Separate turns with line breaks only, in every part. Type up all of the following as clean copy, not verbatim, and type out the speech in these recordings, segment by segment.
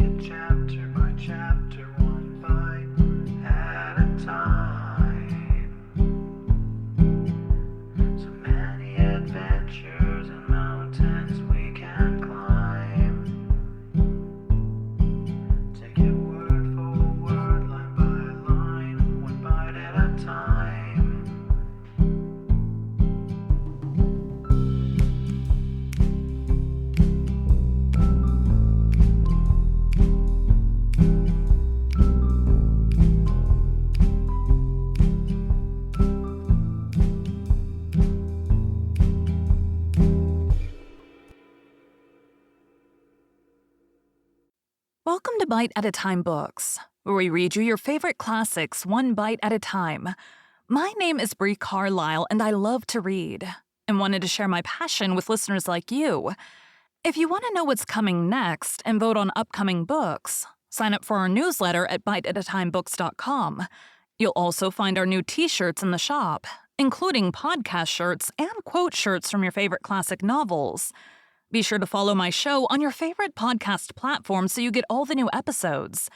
it chapter by chapter, one bite at a time. So many adventures and mountains we can climb. Take it word for word, line by line, one bite at a time.
Welcome to Bite at a Time Books, where we read you your favorite classics one bite at a time. My name is Bree Carlile, and I love to read, and wanted to share my passion with listeners like you. If you want to know what's coming next and vote on upcoming books, sign up for our newsletter at biteatatimebooks.com. You'll also find our new t-shirts in the shop, including podcast shirts and quote shirts from your favorite classic novels. Be sure to follow my show on your favorite podcast platform so you get all the new episodes.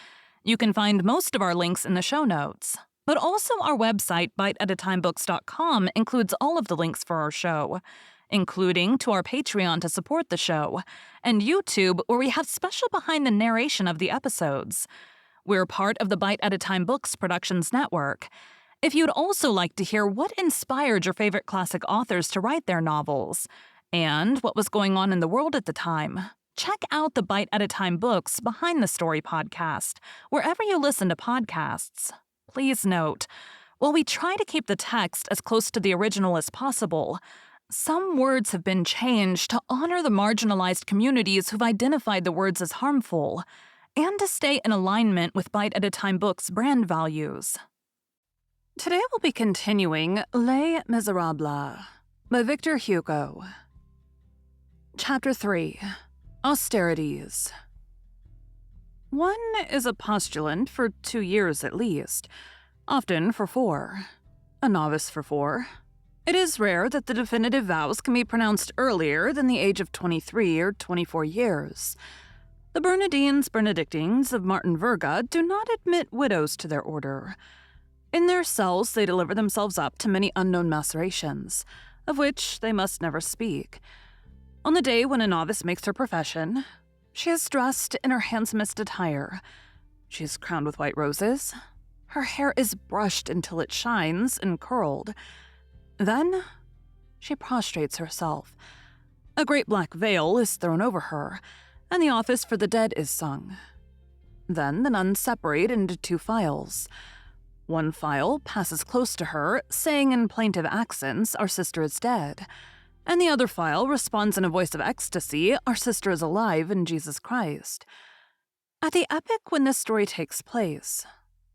You can find most of our links in the show notes, but also our website, biteatatimebooks.com, includes all of the links for our show, including to our Patreon to support the show, and YouTube, where we have special behind the narration of the episodes. We're part of the Bite at a Time Books Productions Network. If you'd also like to hear what inspired your favorite classic authors to write their novels, and what was going on in the world at the time, check out the Bite at a Time Books Behind the Story podcast, wherever you listen to podcasts. Please note, while we try to keep the text as close to the original as possible, some words have been changed to honor the marginalized communities who've identified the words as harmful, and to stay in alignment with Bite at a Time Books' brand values. Today we'll be continuing Les Miserables by Victor Hugo. Chapter 3. Austerities. One is a postulant for 2 years at least, often for 4, a novice for 4. It is rare that the definitive vows can be pronounced earlier than the age of 23 or 24 years. The Bernardines Benedictines of Martin Verga do not admit widows to their order. In their cells they deliver themselves up to many unknown macerations, of which they must never speak. On the day when a novice makes her profession, she is dressed in her handsomest attire. She is crowned with white roses. Her hair is brushed until it shines and curled. Then she prostrates herself. A great black veil is thrown over her, and the office for the dead is sung. Then the nuns separate into 2 files. One file passes close to her, saying in plaintive accents, "Our sister is dead," and the other file responds in a voice of ecstasy, "Our sister is alive in Jesus Christ." At the epoch when this story takes place,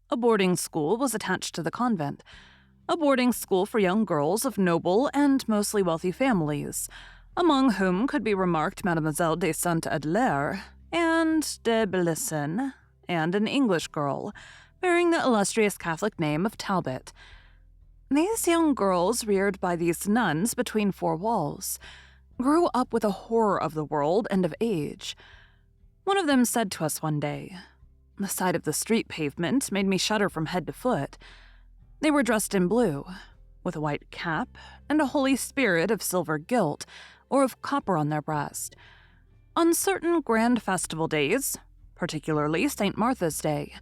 a boarding school was attached to the convent, a boarding school for young girls of noble and mostly wealthy families, among whom could be remarked Mademoiselle de Saint-Adelaire and de Bellisson, and an English girl, bearing the illustrious Catholic name of Talbot. These young girls, reared by these nuns between 4 walls, grew up with a horror of the world and of age. One of them said to us one day, "The sight of the street pavement made me shudder from head to foot." They were dressed in blue, with a white cap and a holy spirit of silver gilt or of copper on their breast. On certain grand festival days, particularly St. Martha's Day,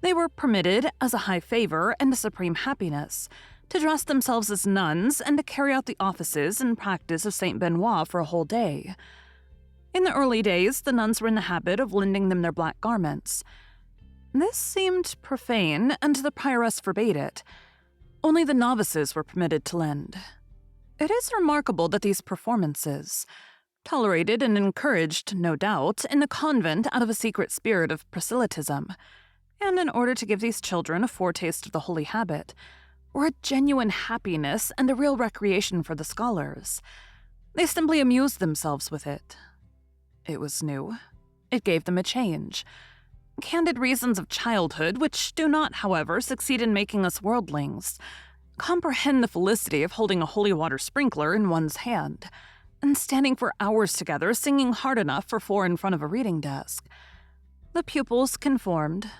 they were permitted, as a high favor and a supreme happiness, to dress themselves as nuns and to carry out the offices and practice of St. Benoit for a whole day. In the early days, the nuns were in the habit of lending them their black garments. This seemed profane, and the prioress forbade it. Only the novices were permitted to lend. It is remarkable that these performances, tolerated and encouraged, no doubt, in the convent out of a secret spirit of proselytism, and in order to give these children a foretaste of the holy habit, were a genuine happiness and a real recreation for the scholars. They simply amused themselves with it. It was new. It gave them a change. Candid reasons of childhood, which do not, however, succeed in making us worldlings, comprehend the felicity of holding a holy water sprinkler in one's hand, and standing for hours together singing hard enough for 4 in front of a reading desk. The pupils conformed,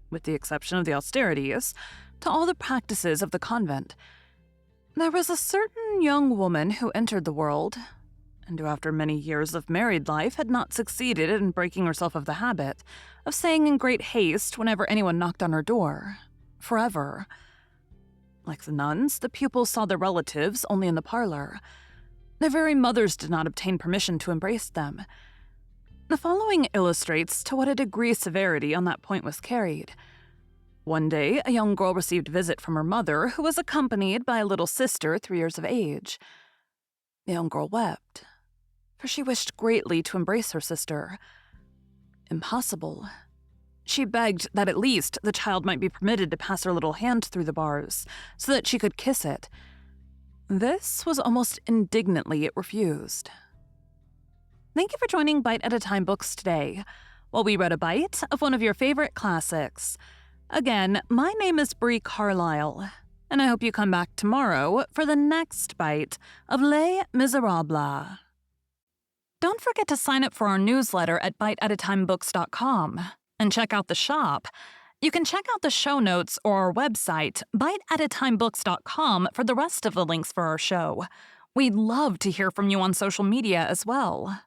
with the exception of the austerities, to all the practices of the convent. There was a certain young woman who entered the world, and who after many years of married life had not succeeded in breaking herself of the habit of saying in great haste whenever anyone knocked on her door, "Forever." Like the nuns, the pupils saw their relatives only in the parlor. Their very mothers did not obtain permission to embrace them. The following illustrates to what a degree severity on that point was carried. One day, a young girl received a visit from her mother, who was accompanied by a little sister 3 years of age. The young girl wept, for she wished greatly to embrace her sister. Impossible. She begged that at least the child might be permitted to pass her little hand through the bars, so that she could kiss it. This was almost indignantly refused. Thank you for joining Bite at a Time Books today, while we read a bite of one of your favorite classics. Again, my name is Bree Carlile, and I hope you come back tomorrow for the next bite of Les Miserables. Don't forget to sign up for our newsletter at biteatatimebooks.com and check out the shop. You can check out the show notes or our website, biteatatimebooks.com, for the rest of the links for our show. We'd love to hear from you on social media as well.